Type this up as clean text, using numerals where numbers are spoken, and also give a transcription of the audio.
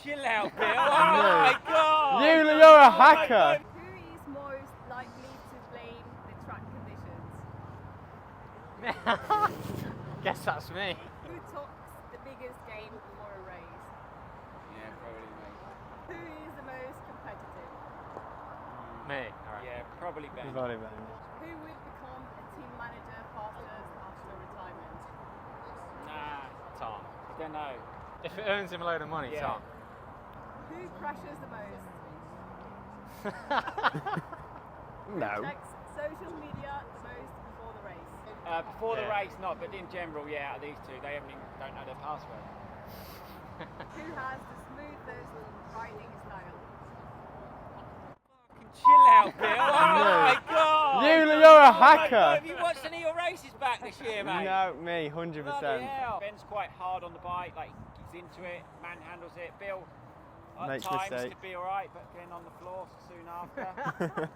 chill out, Bill. Oh my God. You're a hacker. Who is most likely to blame the track conditions? Guess that's me. Who talks the biggest game before a race? Yeah, probably me. Who is the most competitive? Me. All right. Yeah, probably Ben. You've already been. Who would become a team manager after retirement? Nah, Tom. I don't know. If it earns him a load of money, Yeah. Tom. Who crashes the most? No. Who checks social media the most before the race? Before the Yeah. race, not, but in general, yeah, out of these two, they don't know their password. Who has the smoothest riding style? Chill out, Bill. Oh my God. You're a Oh my hacker. God, have you watched any of your races back this year, mate? No, me, Bloody 100%. hell. Ben's quite hard on the bike, like he's into it, manhandles it. Bill, at Makes times mistakes. could be all right, but getting on the floor soon after.